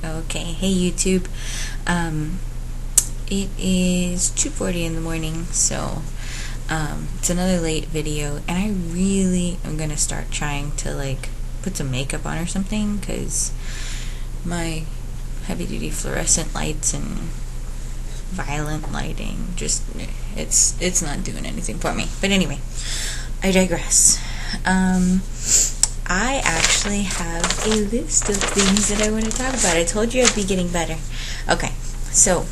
Okay, hey YouTube. It is 2:40 in the morning, so it's another late video, and I really am gonna start trying to put some makeup on or something, because my heavy-duty fluorescent lights and violent lighting it's not doing anything for me. But anyway, I digress. I actually have a list of things that I want to talk about. I told you I'd be getting better. Okay, so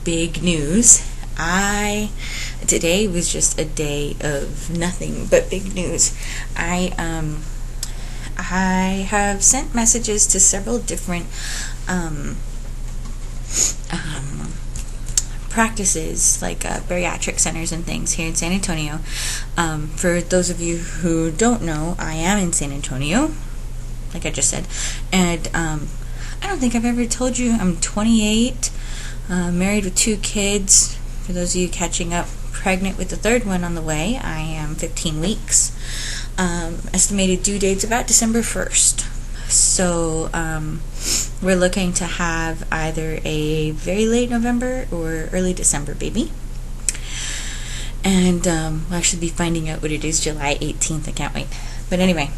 big news. Today was just a day of nothing but big news. I have sent messages to several different practices, like bariatric centers and things here in San Antonio. For those of you who don't know, I am in San Antonio, like I just said, and I don't think I've ever told you I'm 28, married with 2 kids. For those of you catching up, pregnant with the 3rd one on the way. I am 15 weeks. Estimated due date's about December 1st. So we're looking to have either a very late November or early December baby. And we'll actually be finding out what it is July 18th. I can't wait. But anyway,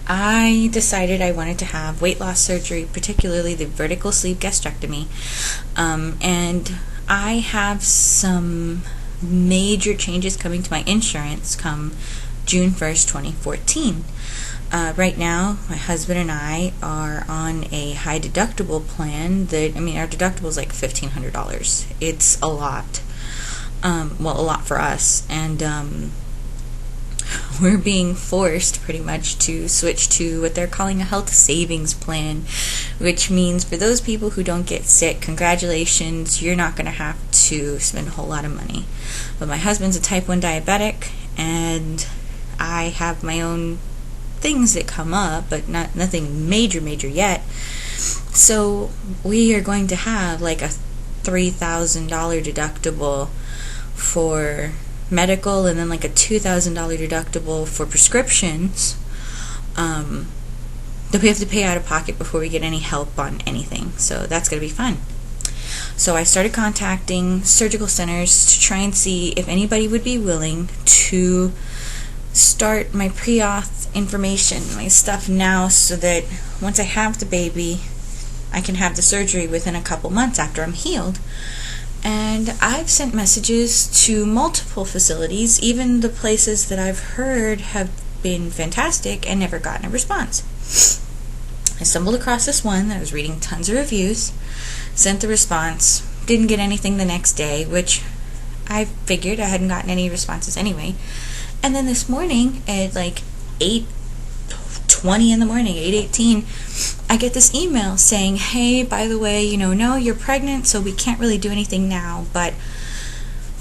I decided I wanted to have weight loss surgery, particularly the vertical sleeve gastrectomy. And I have some major changes coming to my insurance come June 1st, 2014. Right now, my husband and I are on a high deductible plan our deductible is like $1,500. It's a lot. A lot for us. And we're being forced pretty much to switch to what they're calling a health savings plan, which means for those people who don't get sick, congratulations, you're not going to have to spend a whole lot of money. But my husband's a type 1 diabetic, and I have my own things that come up, but nothing major yet. So we are going to have like a $3,000 deductible for medical, and then like a $2,000 deductible for prescriptions that we have to pay out of pocket before we get any help on anything. So that's going to be fun. So I started contacting surgical centers to try and see if anybody would be willing to start my pre-auth information, my stuff now, so that once I have the baby, I can have the surgery within a couple months after I'm healed. And I've sent messages to multiple facilities, even the places that I've heard have been fantastic, and never gotten a response. I stumbled across this one that I was reading tons of reviews, sent the response, didn't get anything the next day, which I figured I hadn't gotten any responses anyway. And then this morning at like 8:20 in the morning, 8:18, I get this email saying, hey, by the way, no, you're pregnant, so we can't really do anything now, but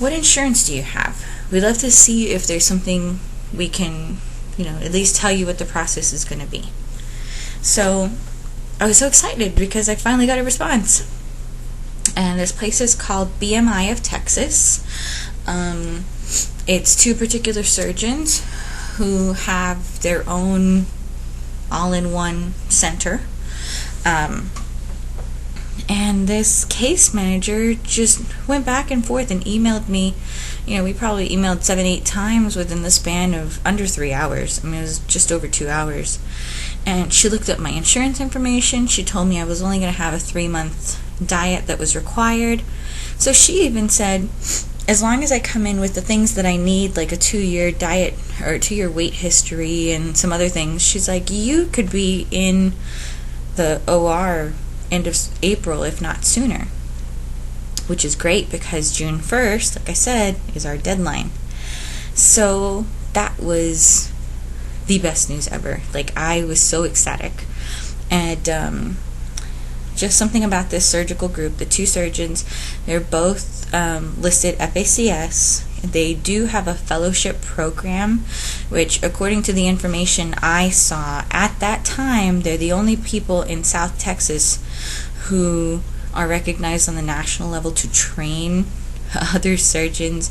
what insurance do you have? We'd love to see if there's something we can, at least tell you what the process is going to be. So I was so excited because I finally got a response. And this place is called BMI of Texas. It's 2 particular surgeons who have their own all-in-one center. And this case manager just went back and forth and emailed me. We probably emailed 7-8 times within the span of under 3 hours. It was just over 2 hours. And she looked up my insurance information. She told me I was only going to have a 3-month diet that was required. So she even said, as long as I come in with the things that I need, like a 2-year diet or 2-year weight history and some other things, she's like, you could be in the OR end of April, if not sooner. Which is great, because June 1st, like I said, is our deadline. So that was the best news ever. I was so ecstatic. And just something about this surgical group, the 2 surgeons, they're both listed FACS. They do have a fellowship program, which, according to the information I saw at that time, they're the only people in South Texas who are recognized on the national level to train other surgeons,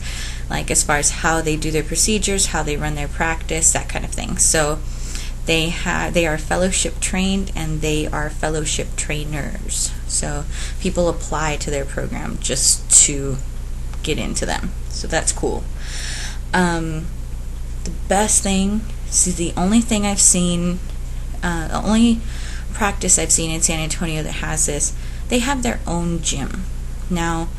as far as how they do their procedures, how they run their practice, that kind of thing. So They are fellowship trained, and they are fellowship trainers. So people apply to their program just to get into them. So that's cool. The best thing, the only thing I've seen, the only practice I've seen in San Antonio that has this, they have their own gym. Now,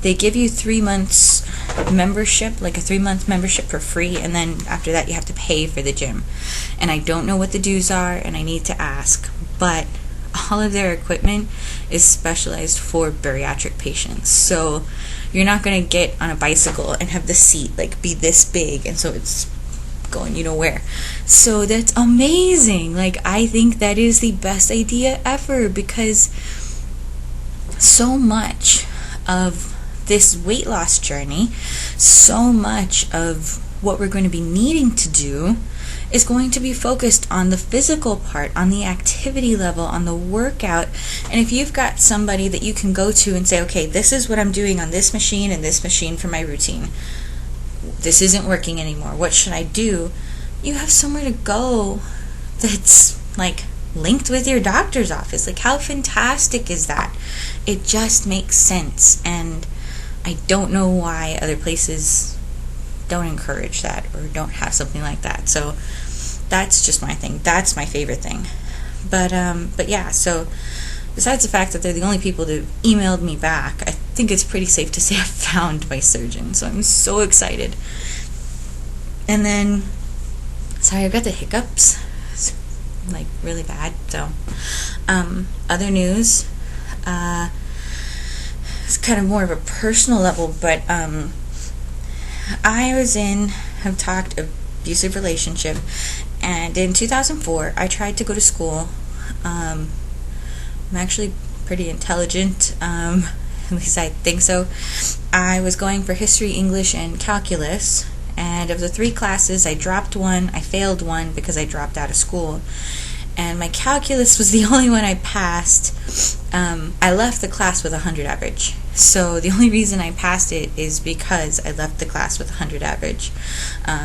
they give you 3 months membership, like a 3-month membership for free, and then after that you have to pay for the gym. And I don't know what the dues are, and I need to ask, but all of their equipment is specialized for bariatric patients. So you're not going to get on a bicycle and have the seat like be this big, and so it's going you know where. So that's amazing. Like, I think that is the best idea ever, because so much of this weight loss journey, so much of what we're going to be needing to do is going to be focused on the physical part, on the activity level, on the workout. And if you've got somebody that you can go to and say, okay, this is what I'm doing on this machine and this machine for my routine, this isn't working anymore, what should I do? You have somewhere to go that's like linked with your doctor's office. Like, how fantastic is that? It just makes sense, and I don't know why other places don't encourage that or don't have something like that. So that's just my thing. That's my favorite thing. But yeah, so besides the fact that they're the only people that emailed me back, I think it's pretty safe to say I found my surgeon. So I'm so excited. And then, sorry, I've got the hiccups. It's like really bad. So, other news, it's kind of more of a personal level, but I was have talked abusive relationship, and in 2004 I tried to go to school. I'm actually pretty intelligent, at least I think so. I was going for history, English, and calculus, and of the 3 classes I dropped one, I failed one because I dropped out of school, and my calculus was the only one I passed. I left the class with 100 average. So the only reason I passed it is because I left the class with 100 average,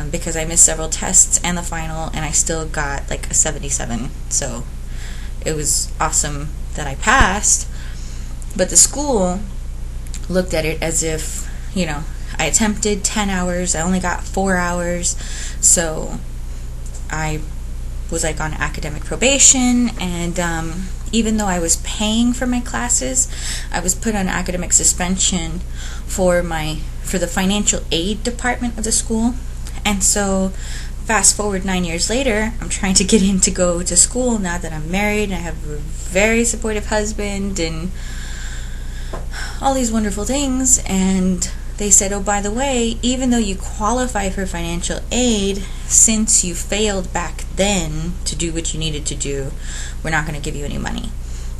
because I missed several tests and the final, and I still got like a 77. So it was awesome that I passed. But the school looked at it as if, I attempted 10 hours, I only got 4 hours, so I was like on academic probation, and even though I was paying for my classes, I was put on academic suspension for the financial aid department of the school. And so fast forward 9 years later, I'm trying to get in to go to school now that I'm married and I have a very supportive husband and all these wonderful things, and they said, oh, by the way, even though you qualify for financial aid, since you failed back then to do what you needed to do, we're not going to give you any money.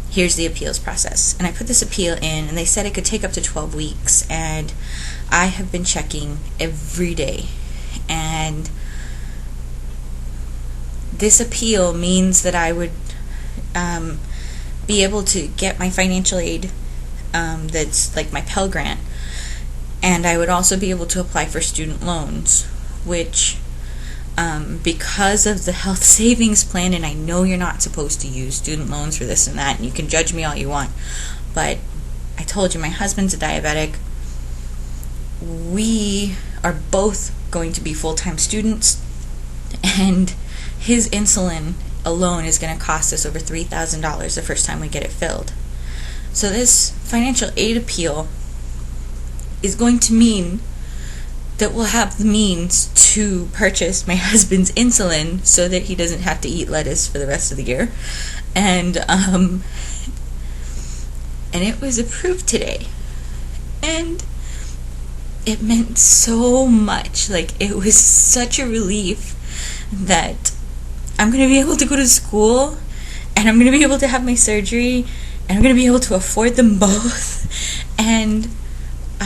Here's the appeals process. And I put this appeal in, and they said it could take up to 12 weeks, and I have been checking every day. And this appeal means that I would be able to get my financial aid, that's like my Pell Grant, and I would also be able to apply for student loans, which, because of the health savings plan, and I know you're not supposed to use student loans for this and that, and you can judge me all you want, but I told you my husband's a diabetic. We are both going to be full-time students, and his insulin alone is going to cost us over $3,000 the first time we get it filled. So this financial aid appeal is going to mean that we'll have the means to purchase my husband's insulin so that he doesn't have to eat lettuce for the rest of the year. And it was approved today. And it meant so much. Like, it was such a relief that I'm going to be able to go to school, and I'm going to be able to have my surgery, and I'm going to be able to afford them both. And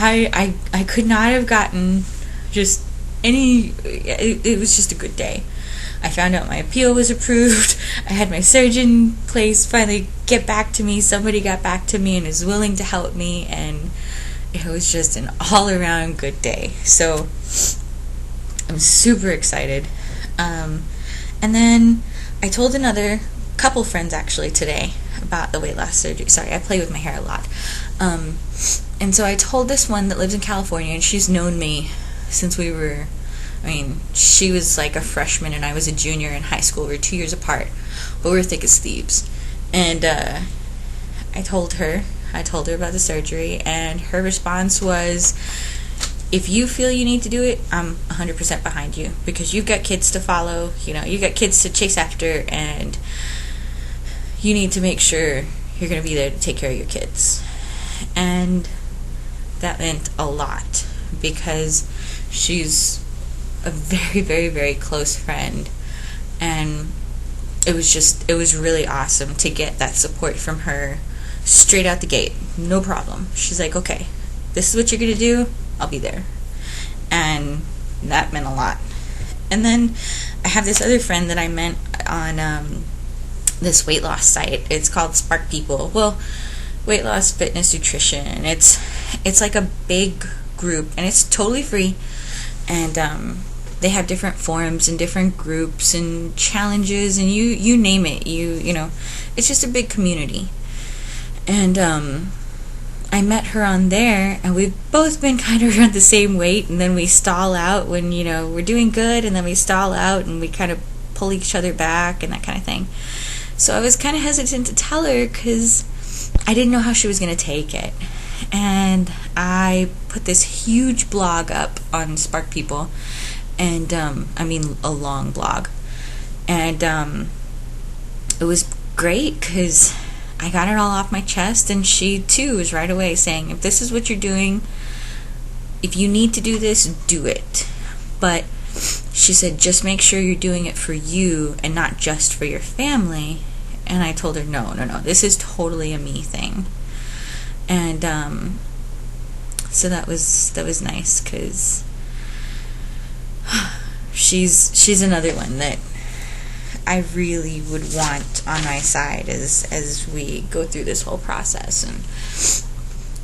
I could not have gotten just it was just a good day. I found out my appeal was approved. I had my surgeon place finally get back to me. Somebody got back to me and is willing to help me, and it was just an all-around good day. So I'm super excited. And then I told another couple friends actually today about the weight loss surgery. Sorry, I play with my hair a lot. And so I told this one that lives in California, and she's known me since she was like a freshman and I was a junior in high school. We were 2 years apart, but we were thick as thieves. And I told her about the surgery, and her response was, if you feel you need to do it, I'm 100% behind you, because you've got kids to follow, you've got kids to chase after, and you need to make sure you're going to be there to take care of your kids. And that meant a lot, because she's a very, very, very close friend, and it was really awesome to get that support from her straight out the gate. No problem. She's like, okay, this is what you're going to do, I'll be there. And that meant a lot. And then I have this other friend that I met on this weight loss site. It's called Spark People. Well, weight loss, fitness, nutrition. It's like a big group, and it's totally free. And they have different forums and different groups and challenges, and you name it. It's just a big community. And I met her on there, and we've both been kind of around the same weight, and then we stall out when we're doing good, and then we stall out and we kind of pull each other back and that kind of thing. So I was kind of hesitant to tell her because I didn't know how she was going to take it. And I put this huge blog up on Spark People, and a long blog, and it was great because I got it all off my chest, and she too was right away saying, if this is what you're doing, if you need to do this, do it. But she said, just make sure you're doing it for you and not just for your family. And I told her, no, this is totally a me thing. And so that was nice, because she's another one that I really would want on my side as we go through this whole process. And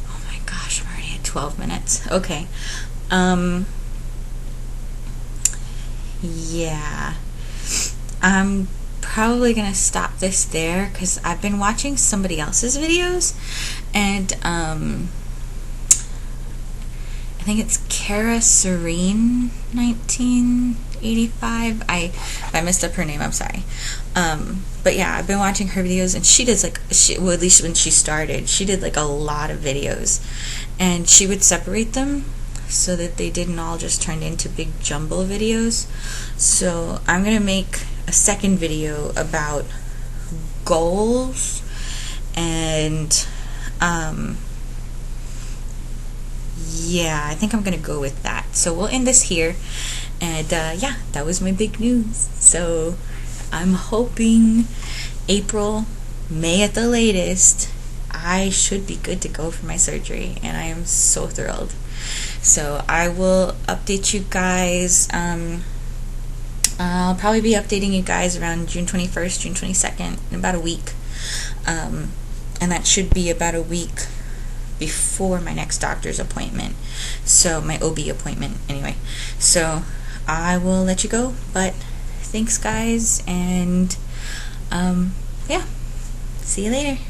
oh my gosh, I'm already at 12 minutes. Okay. Yeah. I'm probably gonna stop this there because I've been watching somebody else's videos, and I think it's Kara Serene 1985. If I messed up her name, I'm sorry. But yeah, I've been watching her videos, and she does at least when she started, she did like a lot of videos, and she would separate them so that they didn't all just turn into big jumble videos. So I'm gonna make a second video about goals, and yeah, I think I'm gonna go with that. So we'll end this here, and yeah, that was my big news. So I'm hoping April, May at the latest, I should be good to go for my surgery, and I am so thrilled. So I will update you guys. I'll probably be updating you guys around June 21st, June 22nd, in about a week. And that should be about a week before my next doctor's appointment. So my OB appointment, anyway. So I will let you go, but thanks guys, and yeah, see you later.